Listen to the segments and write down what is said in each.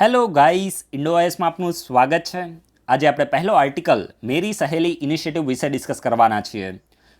Hello guys, ઇન્ડોઆઈએસમાં આપનું સ્વાગત છે। આજે આપણે પહેલો આર્ટિકલ મેરી સહેલી ઇનિશિયેટિવ વિશે ડિસ્કસ કરવાના છીએ।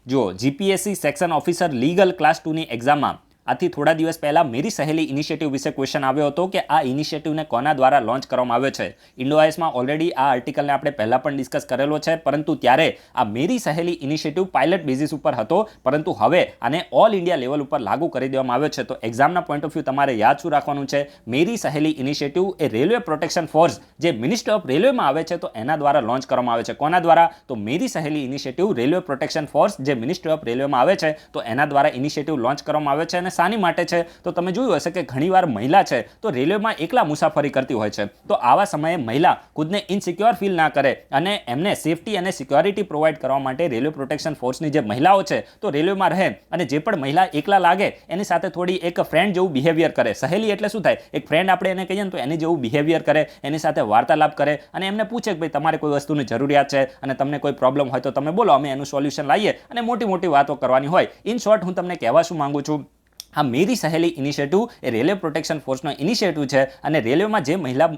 જો GPSC section officer legal class 2ની એક્ઝામમાં આથી થોડા દિવસ પહેલાં મેરી સહેલી ઇનિશિયેટિવ વિશે ક્વેશ્ચન આવ્યો હતો કે આ ઇનિશિયેટિવને કોના દ્વારા લોન્ચ કરવામાં આવ્યો છે। ઇન્ડોઆઈએસમાં ઓલરેડી આ આર્ટિકલને આપણે પહેલાં પણ ડિસ્કસ કરેલો છે, પરંતુ ત્યારે આ મેરી સહેલી ઇનિશિયેટિવ પાયલટ બેઝિસ ઉપર હતો, પરંતુ હવે આને ઓલ ઇન્ડિયા લેવલ ઉપર લાગુ કરી દેવામાં આવ્યો છે। તો એક્ઝામના પોઈન્ટ ઓફ વ્યૂ તમારે યાદ શું રાખવાનું છે? મેરી સહેલી ઇનિશિયેટિવ એ રેલવે પ્રોટેક્શન ફોર્સ જે મિનિસ્ટ્રી ઓફ રેલવેમાં આવે છે, તો એના દ્વારા લોન્ચ કરવામાં આવે છે। કોના દ્વારા? તો મેરી સહેલી ઇનિશિયેટિવ રેલવે પ્રોટેક્શન ફોર્સ જે મિનિસ્ટ્રી ઓફ રેલવેમાં આવે છે, તો એના દ્વારા ઇનિશિયેટિવ લોન્ચ કરવામાં આવે છે। અને શાની માટે છે? તો તમે જોયું હશે કે ઘણીવાર મહિલા છે તો રેલવેમાં એકલા મુસાફરી કરતી હોય છે, તો આવા સમયે મહિલા ખુદને ઇનસિક્યોર ફીલ ના કરે અને એમને સેફટી અને સિક્યોરિટી પ્રોવાઈડ કરવા માટે રેલવે પ્રોટેક્શન ફોર્સની જે મહિલાઓ છે તો રેલવેમાં રહે અને જે પણ મહિલા એકલા લાગે એની સાથે થોડી એક ફ્રેન્ડ જેવું બિહેવિયર કરે। સહેલી એટલે શું થાય? એક ફ્રેન્ડ આપણે એને કહીએ ને તો એની જેવું બિહેવિયર કરે, એની સાથે વાર્તાલાપ કરે અને એમને પૂછે કે ભાઈ તમારે કોઈ વસ્તુની જરૂરિયાત છે અને તમને કોઈ પ્રોબ્લેમ હોય તો તમે બોલો, અમે એનું સોલ્યુશન લાવીએ, અને મોટી મોટી વાતો કરવાની હોય। ઇન શોર્ટ હું તમને કહેવા શું માંગુ છું, આ મેરી સહેલી ઇનિશિયેટિવ એ રેલવે પ્રોટેક્શન ફોર્સનો ઇનિશિયેટિવ છે અને રેલવેમાં જે મહિલા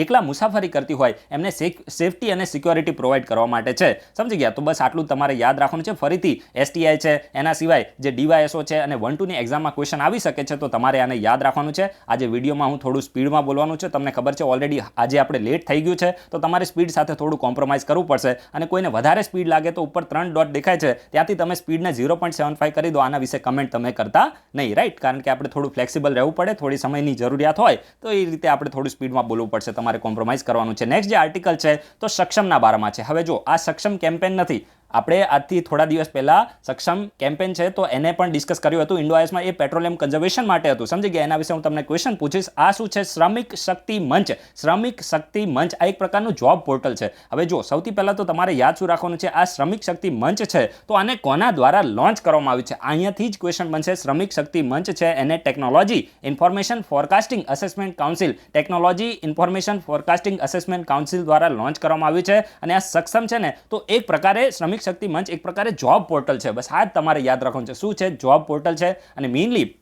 એકલા મુસાફરી કરતી હોય એમને સેફટી અને સિક્યોરિટી પ્રોવાઈડ કરવા માટે છે। સમજી ગયા? તો બસ આટલું તમારે યાદ રાખવાનું છે। ફરીથી એસટીઆઈ છે, એના સિવાય જે ડીવાયએસઓ છે અને 1-2ની એક્ઝામમાં ક્વેશ્ચન આવી શકે છે, તો તમારે આને યાદ રાખવાનું છે। આજે વિડીયોમાં હું થોડું સ્પીડમાં બોલવાનું છે, તમને ખબર છે ઓલરેડી આજે આપણે લેટ થઈ ગયું છે, તો તમારે સ્પીડ સાથે થોડું કોમ્પ્રોમાઇઝ કરવું પડશે। અને કોઈને વધારે સ્પીડ લાગે તો ઉપર 3 ડોટ દેખાય છે, ત્યાંથી તમે સ્પીડને 0.75 કરી દો। આના વિશે કમેન્ટ તમે કરતા નહીં, રાઈટ? કારણ કે આપણે થોડું ફ્લેક્સિબલ રહેવું પડે, થોડી સમયની જરૂરિયાત હોય તો એ રીતે આપણે થોડું સ્પીડમાં બોલવું પડશે, તમારે કોમ્પ્રોમાઇઝ કરવાનું છે। નેક્સ્ટ જે આર્ટિકલ છે તો સક્ષમના બારામાં છે। હવે જો આ સક્ષમ કેમ્પેન નથી, આપણે આજથી થોડા દિવસ પહેલા સક્ષમ કેમ્પેન છે તો એને પણ ડિસ્કસ કર્યું હતું ઇન્ડોઆઈએસમાં, એ પેટ્રોલિયમ કન્ઝર્વેશન માટે હતું, સમજી ગયા? એના વિશે હું તમને ક્વેશ્ચન પૂછીશ। આ શું છે? શ્રમિક શક્તિ મંચ। શ્રમિક શક્તિ મંચ આ એક પ્રકારનું જોબ પોર્ટલ છે। હવે જો સૌથી પહેલા તો તમારે યાદ શું રાખવાનું છે, આ શ્રમિક શક્તિ મંચ છે તો આને કોના દ્વારા લોન્ચ કરવામાં આવ્યું છે? અહીંયાથી જ ક્વેશ્ચન બનશે। શ્રમિક શક્તિ મંચ છે એને technology information forecasting assessment council, technology information forecasting assessment council દ્વારા લોન્ચ કરવામાં આવ્યું છે। અને આ સક્ષમ છે ને તો એક પ્રકારે શ્રમિક શક્તિ મંચ એક પ્રકારે જોબ પોર્ટલ છે। બસ આ જ તમારે યાદ રાખવાનું છે, શું છે? જોબ પોર્ટલ છે। અને મેઇનલી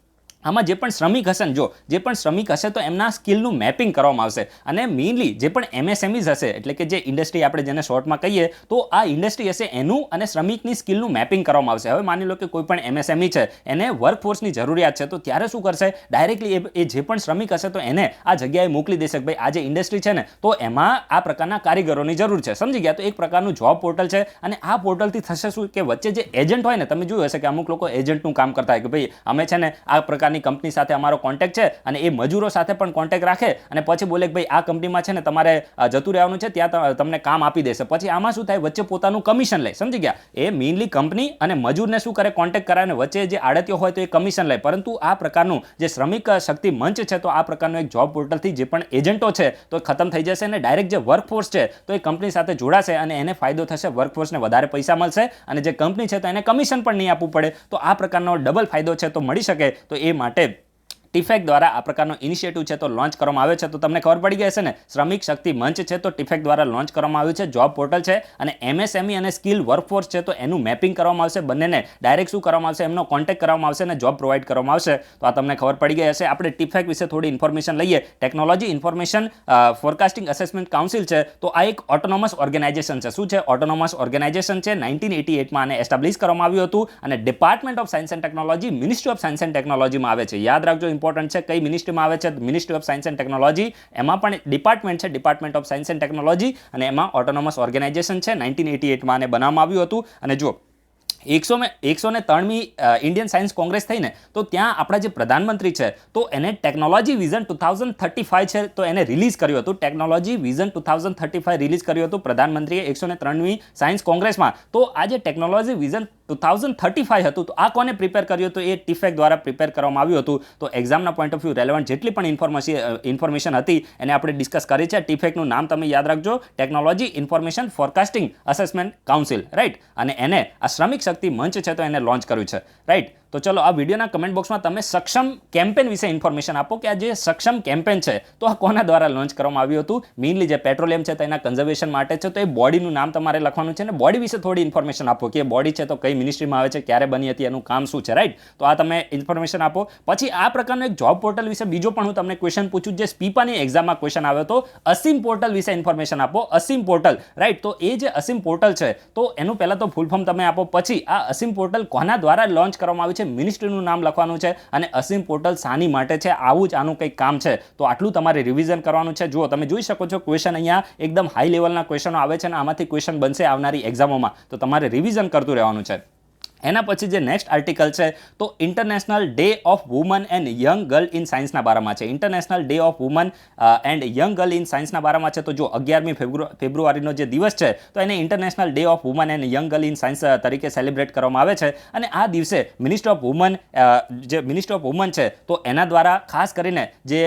આમાં જે પણ શ્રમિક હશે ને, જો જે પણ શ્રમિક હશે તો એમના સ્કિલનું મેપિંગ કરવામાં આવશે। અને મેઇનલી જે પણ એમએસએમઈઝ હશે, એટલે કે જે ઇન્ડસ્ટ્રી આપણે જેને શોર્ટમાં કહીએ, તો આ ઇન્ડસ્ટ્રી હશે એનું અને શ્રમિકની સ્કિલનું મેપિંગ કરવામાં આવશે। હવે માની લો કે કોઈ પણ એમએસએમઈ છે, એને વર્કફોર્સની જરૂરિયાત છે, તો ત્યારે શું કરશે? ડાયરેક્ટલી એ જે પણ શ્રમિક હશે તો એને આ જગ્યાએ મોકલી દેશે કે ભાઈ આ જે ઇન્ડસ્ટ્રી છે ને તો એમાં આ પ્રકારના કારીગરોની જરૂર છે, સમજી ગયા? તો એક પ્રકારનું જોબ પોર્ટલ છે। અને આ પોર્ટલથી થશે શું કે વચ્ચે જે એજન્ટ હોય ને, તમે જોયું હશે કે અમુક લોકો એજન્ટનું કામ કરતા હોય કે ભાઈ અમે છે ને આ પ્રકાર કંપની સાથે અમારો કોન્ટેક્ટ છે અને એ મજૂરો સાથે પણ કોન્ટેક્ટ રાખે અને પછી બોલે કે ભાઈ આ કંપનીમાં છે ને તમારે જતું રહેવાનું છે, ત્યાં તમને કામ આપી દેશે। પછી આમાં શું થાય? વચ્ચે પોતાનું કમિશન લે, સમજી ગયા? એ મેઇનલી કંપની અને મજૂરને શું કરે? કોન્ટેક્ટ કરાવે અને વચ્ચે જે આડતીઓ હોય તો એ કમિશન લે। પરંતુ આ પ્રકારનું જે શ્રમિક શક્તિ મંચ છે તો આ પ્રકારનું એક જોબ પોર્ટલથી જે પણ એજન્ટો છે તો ખતમ થઈ જશે અને ડાયરેક્ટ જે વર્કફોર્સ છે તો એ કંપની સાથે જોડાશે અને એને ફાયદો થશે, વર્કફોર્સને વધારે પૈસા મળશે અને જે કંપની છે તો એને કમિશન પણ નહીં આપવું પડે। તો આ પ્રકારનો ડબલ ફાયદો છે તો મળી શકે, તો એ માટે ટીફેક દ્વારા આ પ્રકારનો ઇનિશિયેટિવ છે તો લોન્ચ કરવામાં આવ્યો છે। તો તમને ખબર પડી ગઈ હશે ને, શ્રમિક શક્તિ મંચ છે તો ટીફેક દ્વારા લોન્ચ કરવામાં આવ્યું છે, જોબ પોર્ટલ છે। અને એમએસએમઈ અને સ્કિલ વર્કફોર્સ છે તો એનું મેપિંગ કરવામાં આવશે, બંનેને ડાયરેક્ટ શું કરવામાં આવશે? એમનો કોન્ટેક્ટ કરવામાં આવશે અને જોબ પ્રોવાઈડ કરવામાં આવશે। તો આ તમને ખબર પડી ગઈ હશે। આપણે ટીફેક વિશે થોડી ઇન્ફોર્મેશન લઈએ। Technology information forecasting assessment council છે તો આ એક ઓટોનોમસ ઓર્ગેનાઇઝેશન છે। શું છે? ઓટોનોમસ ઓર્ગેનાઇઝેશન છે। 1988માં આને એસ્ટાબ્લિશ કરવામાં આવ્યું હતું અને department of science and technology, ministry of science and ટેકનોલોજીમાં આવે છે। યાદ રાખજો, ઇમ્પોર્ટન્ટ છે, કઈ મિનિસ્ટ્રીમાં આવે છે? Ministry of science and technology. એમાં પણ ડિપાર્ટમેન્ટ છે, department of science and technology, અને એમાં ઓટોનોમસ ઓર્ગેનાઇઝેશન છે। 1988માં આને બનાવવામાં આવ્યું હતું। અને જો 103મી ઇન્ડિયન સાયન્સ કોંગ્રેસ થઈને તો ત્યાં આપણા જે પ્રધાનમંત્રી છે તો એને ટેકનોલોજી વિઝન 2035 છે તો એને રિલીઝ કર્યું હતું। ટેકનોલોજી વિઝન 2035 રિલીઝ કર્યું હતું પ્રધાનમંત્રીએ 103મી સાયન્સ કોંગ્રેસમાં। તો આ જે ટેકનોલોજી વિઝન 2035 હતું તો આ કોને પ્રિપેર કર્યું હતું? એ ટીફેક દ્વારા પ્રિપેર કરવામાં આવ્યું હતું। તો એક્ઝામના પોઈન્ટ ઓફ વ્યૂ રેલેવન્ટ જેટલી પણ ઇન્ફોર્મેશન હતી એને આપણે ડિસ્કસ કરી છે। ટીફેકનું નામ તમે યાદ રાખજો, technology information forecasting assessment council, right? અને એને આ શ્રમિક શક્તિ મંચ છે તો એને લોન્ચ કર્યું છે, રાઈટ? તો ચલો આ વિડીયોના કમેન્ટ બોક્સમાં તમે સક્ષમ કેમ્પેન વિશે ઇન્ફોર્મેશન આપો કે આ જે સક્ષમ કેમ્પેન છે તો આ કોના દ્વારા લોન્ચ કરવામાં આવ્યું હતું. મેઇનલી જે પેટ્રોલિયમ છે તેના કન્ઝર્વેશન માટે છે, તો એ બોડીનું નામ તમારે લખવાનું છે અને બોડી વિશે થોડી ઇન્ફોર્મેશન આપો કે બોડી છે તો કઈ મિનિસ્ટ્રીમાં આવે છે, ક્યારે બની હતી, એનું કામ શું છે, રાઈટ. તો આ તમે ઇન્ફોર્મેશન આપો. પછી આ પ્રકારનો એક જોબ પોર્ટલ વિશે બીજો પણ હું તમને ક્વેશ્ચન પૂછું, જે સ્પીપાની એક્ઝામમાં ક્વેશ્ચન આવ્યો હતો. અસીમ પોર્ટલ વિશે ઇન્ફોર્મેશન આપો. અસીમ પોર્ટલ, રાઈટ. તો એ જે અસીમ પોર્ટલ છે તો એનું પહેલા તો ફૂલ ફોર્મ તમે આપો. પછી આ અસીમ પોર્ટલ કોના દ્વારા લોન્ચ કરવામાં આવ્યું છે, મિનિસ્ટ્રીનું નામ લખવાનું છે અને અસીમ પોર્ટલ શાની માટે છે, આવું જ આનું કંઈક કામ છે. તો આટલું તમારે રિવિઝન કરવાનું છે. જુઓ તમે જોઈ શકો છો ક્વેશ્ચન અહીંયા એકદમ હાઈ લેવલના ક્વેશ્ચનો આવે છે અને આમાંથી ક્વેશ્ચન બનશે આવનારી એક્ઝામોમાં, તો તમારે રિવિઝન કરતું રહેવાનું છે. એના પછી જે નેક્સ્ટ આર્ટિકલ છે તો international day of woman and young girl in સાયન્સના બારામાં છે. International day of woman and young girl in સાયન્સના બારામાં છે. તો જો 11મી ફેબ્રુઆરીનો જે દિવસ છે તો એને international day of woman and young girl in science તરીકે સેલિબ્રેટ કરવામાં આવે છે. અને આ દિવસે મિનિસ્ટ્રી ઓફ વુમન છે તો એના દ્વારા ખાસ કરીને જે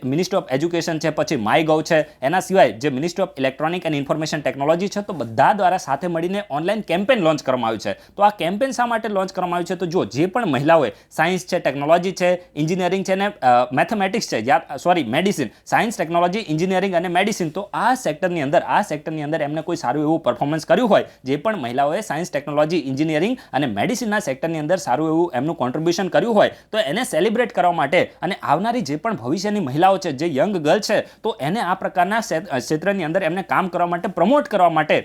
મિનિસ્ટ્રી ઓફ એજ્યુકેશન છે, પછી માય ગવ છે, એના સિવાય જે ministry of electronic and information technology છે, તો બધા દ્વારા સાથે મળીને ઓનલાઈન કેમ્પેન લોન્ચ કરવામાં આવ્યું છે. તો આ કેમ્પેન શા માટે લોન્ચ કરવામાં આવ્યું છે, તો જો જે પણ મહિલાઓએ સાયન્સ છે, ટેકનોલોજી છે, એન્જિનિયરિંગ છે અને મેથેમેટિક્સ છે, મેડિસિન, સાયન્સ, ટેકનોલોજી, એન્જિનિયરિંગ અને મેડિસિન, તો આ સેક્ટરની અંદર એમને કોઈ સારું એવું પરફોર્મન્સ કર્યું હોય, જે પણ મહિલાઓએ સાયન્સ, ટેકનોલોજી, એન્જિનિયરિંગ અને મેડિસિનના સેક્ટરની અંદર સારું એવું એમનું કોન્ટ્રીબ્યુશન કર્યું હોય, તો એને સેલિબ્રેટ કરવા માટે અને આવનારી જે પણ ભવિષ્યની મહિલાઓ છે, જે યંગ ગર્લ છે, તો એને આ પ્રકારના ક્ષેત્રની અંદર એમને કામ કરવા માટે, પ્રમોટ કરવા માટે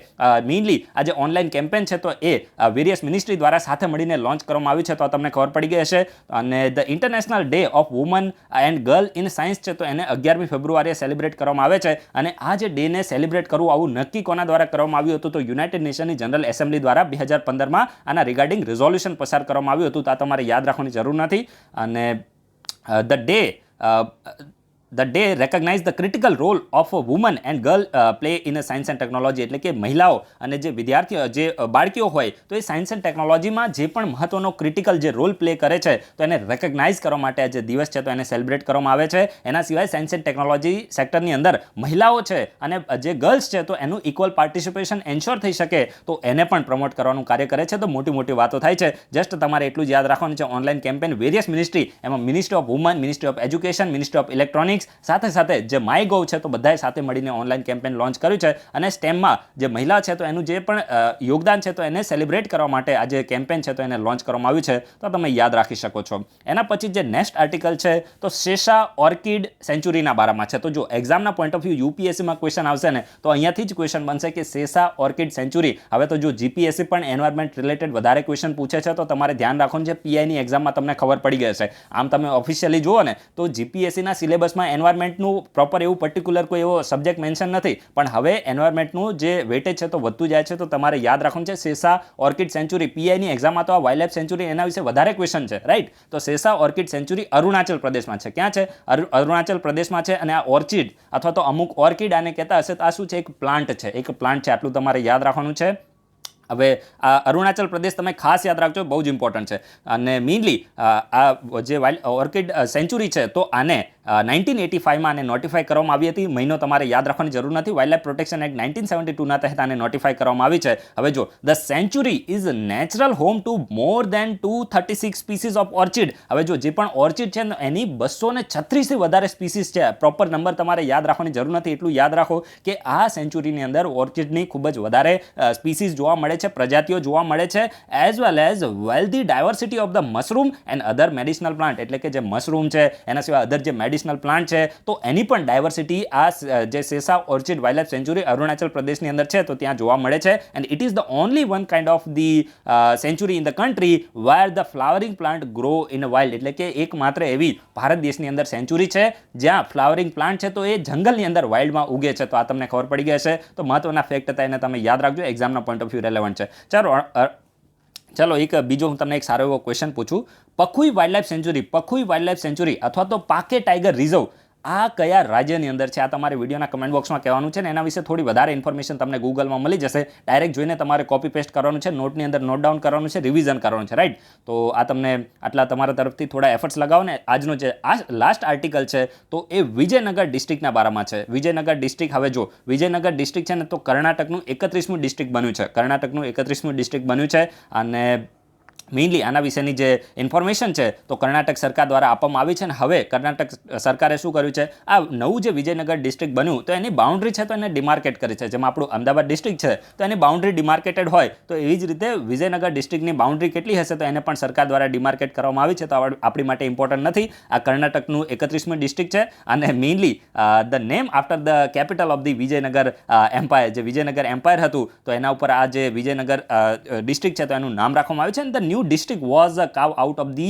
મેઇનલી આ જે ઓનલાઈન કેમ્પેન છે તો એ વેરિયસ મિનિસ્ટ્રી દ્વારા સાથે મળીને લોન્ચ કરવામાં આવ્યું છે. તો તમને ખબર પડી ગઈ હશે. અને the international day of woman and girl in science છે તો એને 11મી ફેબ્રુઆરીએ સેલિબ્રેટ કરવામાં આવે છે. અને આ જે ડેને સેલિબ્રેટ કરવું આવું નક્કી કોના દ્વારા કરવામાં આવ્યું હતું, તો યુનાઇટેડ નેશનની જનરલ એસેમ્બલી દ્વારા 2015માં આના રિગાર્ડિંગ રિઝોલ્યુશન પસાર કરવામાં આવ્યું હતું. તો આ તમારે યાદ રાખવાની જરૂર નથી. અને the day recognize the critical role of a woman and girl play in a science and technology. એટલે કે મહિલાઓ અને જે વિદ્યાર્થીઓ, જે બાળકીઓ હોય તો એ સાયન્સ એન્ડ ટેકનોલોજીમાં જે પણ મહત્વનો ક્રિટિકલ જે રોલ પ્લે કરે છે તો એને રેકગ્નાઇઝ કરવા માટે આ જે દિવસ છે તો એને સેલિબ્રેટ કરવામાં આવે છે. એના સિવાય સાયન્સ એન્ડ ટેકનોલોજી સેક્ટરની અંદર મહિલાઓ છે અને જે ગર્લ્સ છે તો એનું ઇક્વલ પાર્ટિસિપેશન એન્શ્યોર થઈ શકે તો એને પણ પ્રમોટ કરવાનું કાર્ય કરે છે. તો મોટી મોટી વાતો થાય છે. જસ્ટ તમારે એટલું જ યાદ રાખવાનું છે, ઓનલાઈન કેમ્પેન વેરિયસ મિનિસ્ટ્રી, એમાં ministry of woman, ministry of education, ministry of electronics, સાથે જે માય ગોવ છે તો બધાએ સાથે મળીને ઓનલાઈન કેમ્પેન લોન્ચ કર્યું છે. અને સ્ટેમમાં જે મહિલા છે તો એનું જે પણ યોગદાન છે તો એને સેલિબ્રેટ કરવા માટે આ જે કેમ્પેન છે તો એને લોન્ચ કરવામાં આવ્યું છે. તો તમે યાદ રાખી શકો છો. એના પછી જે નેક્સ્ટ આર્ટિકલ છે તો શેષા ઓર્કિડ સેન્ચુરીના બારામાં છે. તો જો એક્ઝામના પોઈન્ટ ઓફ વ્યૂ યુપીએસસીમાં ક્વેશ્ચન આવશે ને તો અહીંયાથી જ ક્વેશ્ચન બનશે કે શેષા ઓર્કિડ સેન્ચુરી. હવે તો જો જીપીએસસી પણ એન્વાયરમેન્ટ રિલેટેડ વધારે ક્વેશ્ચન પૂછે છે તો તમારે ધ્યાન રાખવાનું છે. પીઆઈની એક્ઝામમાં તમને ખબર પડી ગઈ હશે. આમ તમે ઓફિશિયલી જુઓ ને તો જીપીએસસીના સિલેબસમાં એન્વાયરમેન્ટનું પ્રોપર એવું પર્ટિક્યુલર કોઈ એવો સબ્જેક્ટ મેન્શન નથી, પણ હવે એન્વાયરમેન્ટનું જે વેટેજ છે તો વધતું જાય છે. તો તમારે યાદ રાખવાનું છે શેષા ઓર્કિડ સેન્ચુરી. પીઆઈની એક્ઝામમાં તો આ વાઇલ્ડ લાઇફ સેન્ચુરી એના વિશે વધારે ક્વેશ્ચન છે, રાઈટ. તો શેષા ઓર્કિડ સેન્ચુરી અરુણાચલ પ્રદેશમાં છે. ક્યાં છે? અરુણાચલ પ્રદેશમાં છે. અને આ ઓર્ચિડ અથવા તો અમુક ઓર્કિડ આને કહેતા હશે. તો આ શું છે? એક પ્લાન્ટ છે. આટલું તમારે યાદ રાખવાનું છે. હવે આ અરુણાચલ પ્રદેશ તમે ખાસ યાદ રાખજો, બહુ જ ઇમ્પોર્ટન્ટ છે. અને મેઇનલી આ જે ઓર્કિડ સેન્ચુરી છે તો આને 1985માં આને નોટિફાઈ કરવામાં આવી હતી. મહિનો તમારે યાદ રાખવાની જરૂર નથી. વાઇલ્ડ લાઇફ પ્રોટેક્શન એક્ટ 1972ના તહેત આને નોટિફાઈ કરવામાં આવી છે. હવે જો the sanctuary is natural home to more than 236 species of orchid. હવે જો જે પણ ઓર્ચિડ છે એની 236થી વધારે સ્પીસીસ છે. પ્રોપર નંબર તમારે યાદ રાખવાની જરૂર નથી. એટલું યાદ રાખો કે આ સેન્ચુરીની અંદર ઓર્ચિડની ખૂબ જ વધારે સ્પીસીસ જોવા મળે છે, પ્રજાતિઓ જોવા મળે છે. As well as wealthy diversity of the mushroom and other medicinal plant. એટલે કે જે મશરૂમ છે એના સિવાય અધર જે મેડિસિનલ પ્લાન્ટ છે તો એની પણ ડાયવર્સિટી આ જે Sessa orchid wildlife sanctuary Arunachal પ્રદેશની અંદર છે તો ત્યાં જોવા મળે છે. And it is the only one kind of the sanctuary in the country where the flowering plant grow in wild. એટલે કે એકમાત્ર એવી ભારત દેશની અંદર સેન્ચુરી છે જ્યાં ફ્લાવરિંગ પ્લાન્ટ છે તો એ જંગલની અંદર વાઇલ્ડમાં ઉગે છે. તો આ તમને ખબર પડી ગઈ હશે. તો મહત્વના ફેક્ટ હતા એને તમે યાદ રાખજો. એક્ઝામના પોઈન્ટ ઓફ વ્યૂ રેલેવન્ટ છે. ચાલો એક બીજો હું તમને એક સારો એવો ક્વેશ્ચન પૂછું. પખુઈ વાઇલ્ડ લાઇફ સેન્ચુરી અથવા તો પાકે ટાઈગર રિઝર્વ આ કયા રાજ્યની અંદર છે? આ તમારે વિડીયોના કમેન્ટ બોક્સમાં કહેવાનું છે ને એના વિશે થોડી વધારે ઇન્ફોર્મેશન તમને ગૂગલમાં મળી જશે. ડાયરેક્ટ જોઈને તમારે કોપી પેસ્ટ કરવાનું છે, નોટની અંદર નોટ ડાઉન કરવાનું છે, રિવિઝન કરવાનું છે, રાઈટ. તો આ તમને આટલા તમારા તરફથી થોડા એફર્ટ્સ લગાવો ને. આજનો જે આ લાસ્ટ આર્ટિકલ છે તો એ વિજયનગર ડિસ્ટ્રિક્ટના બારામાં છે. વિજયનગર ડિસ્ટ્રિક્ટ, હવે જો વિજયનગર ડિસ્ટ્રિક્ટ છે ને તો કર્ણાટકનું 31મું ડિસ્ટ્રિક્ટ બન્યું છે. અને મેઇનલી આના વિશેની જે ઇન્ફોર્મેશન છે તો કર્ણાટક સરકાર દ્વારા આપવામાં આવી છે. અને હવે કર્ણાટક સરકારે શું કર્યું છે, આ નવું જે વિજયનગર ડિસ્ટ્રિક્ટ બન્યું તો એની બાઉન્ડ્રી છે તો એને ડિમાર્કેટ કરી છે. જેમાં આપણું અમદાવાદ ડિસ્ટ્રિક્ટ છે તો એની બાઉન્ડ્રી ડિમાર્કેટેડ હોય તો એવી જ રીતે વિજયનગર ડિસ્ટ્રિક્ટની બાઉન્ડ્રી કેટલી હશે તો એને પણ સરકાર દ્વારા ડિમાર્કેટ કરવામાં આવી છે. તો આપણી માટે ઇમ્પોર્ટન્ટ નથી. આ કર્ણાટકનું 31મી ડિસ્ટ્રિક્ટ છે અને mainly the name after the capital of the Vijayanagara empire, જે વિજયનગર એમ્પાયર હતું તો એના ઉપર આ જે વિજયનગર ડિસ્ટ્રિક્ટ છે તો એનું નામ રાખવામાં આવ્યું છે. અને the new district was carved out of the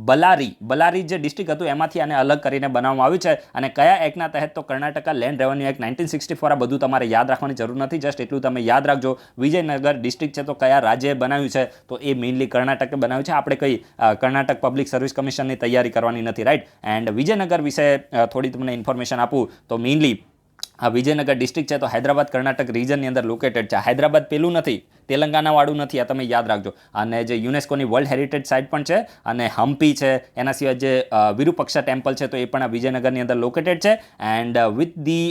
બલારી જે ડિસ્ટ્રિક્ટ હતું એમાંથી આને અલગ કરીને બનાવવામાં આવ્યું છે. અને કયા એક્ટના તહેત તો કર્ણાટકા લેન્ડ રેવન્યુ એક્ટ 1964. આ બધું તમારે યાદ રાખવાની જરૂર નથી, જસ્ટ એટલું તમે યાદ રાખજો. વિજયનગર ડિસ્ટ્રિક્ટ છે તો કયા રાજ્યએ બનાવ્યું છે તો એ મેઇનલી કર્ણાટકે બનાવ્યું છે. આપણે કઈ કર્ણાટક પબ્લિક સર્વિસ કમિશનની તૈયારી કરવાની નથી, રાઈટ. એન્ડ વિજયનગર વિશે થોડી તમને ઇન્ફોર્મેશન આપું તો મેઇનલી આ વિજયનગર ડિસ્ટ્રિક્ટ છે તો હૈદરાબાદ કર્ણાટક રીજનની અંદર લોકેટેડ છે. હૈદરાબાદ પેલું નથી, તેલંગાનાવાળું નથી, આ તમે યાદ રાખજો. અને જે યુનેસ્કોની વર્લ્ડ હેરિટેજ સાઇટ પણ છે. અને હમ્પી છે, એના સિવાય જે વિરુપક્ષા ટેમ્પલ છે તો એ પણ આ વિજયનગરની અંદર લોકેટેડ છે. And with the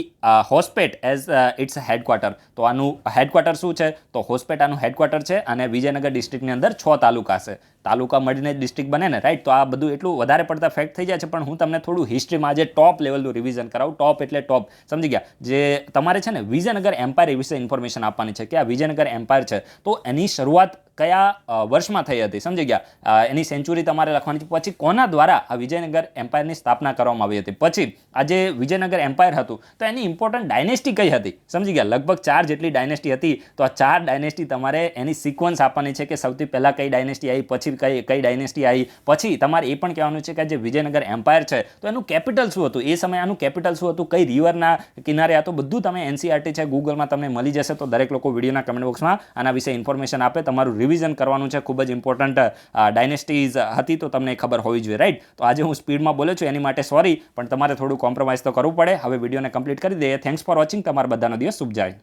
Hospet as its headquarter. તો આનું હેડક્વાર્ટર શું છે તો હોસ્પેટ આનું હેડક્વાર્ટર છે. અને વિજયનગર ડિસ્ટ્રિક્ટની અંદર 6 તાલુકા છે. તાલુકા મળીને ડિસ્ટ્રિક્ટ બને ને, રાઈટ. તો આ બધું એટલું વધારે પડતા ફેક્ટ થઈ જાય છે, પણ હું તમને થોડું હિસ્ટ્રીમાં આજે ટોપ લેવલનું રિવિઝન કરાવું. ટોપ એટલે ટોપ, સમજી ગયા. જે તમારે છે ને વિજયનગર એમ્પાયર વિશે ઇન્ફોર્મેશન આપવાની છે કે આ વિજયનગર એમ્પાયર છે તો એની શરૂઆત કયા વર્ષમાં થઈ હતી, સમજી ગયા. એની સેન્ચુરી તમારે લખવાની છે. પછી કોના દ્વારા આ વિજયનગર એમ્પાયરની સ્થાપના કરવામાં આવી હતી. પછી આ જે વિજયનગર એમ્પાયર હતું તો એની ઇમ્પોર્ટન્ટ ડાયનેસ્ટી કઈ હતી, સમજી ગયા. લગભગ 4 જેટલી ડાયનેસ્ટી હતી. તો આ 4 ડાયનેસ્ટી તમારે એની સિક્વન્સ આપવાની છે કે સૌથી પહેલાં કઈ ડાયનેસ્ટી આવી, પછી કઈ ડાયનેસ્ટી આવી. પછી તમારે એ પણ કહેવાનું છે કે જે વિજયનગર એમ્પાયર છે તો એનું કેપિટલ શું હતું, એ સમયે આનું કેપિટલ શું હતું, કઈ રિવરના કિનારે હતું. બધું તમે NCERT છે ગૂગલમાં તમને મળી જશે. તો દરેક લોકો વિડીયોના કમેન્ટ બોક્સમાં આના વિશે ઇન્ફોર્મેશન આપે. તમારું રિવિઝન કરવાનું છે. ખૂબ જ ઇમ્પોર્ટન્ટ ડાયનેસ્ટીઝ હતી તો તમને ખબર હોવી જોઈએ, રાઈટ. તો આજે હું સ્પીડમાં બોલ્યો છું એની માટે સોરી, પણ તમારે થોડું કોમ્પ્રોમાઇઝ તો કરવું પડે. હવે વિડીયોને કમ્પ્લીટ કરી દઈએ. Thanks for watching. તમારા બધાનો દિવસ શુભ જાય.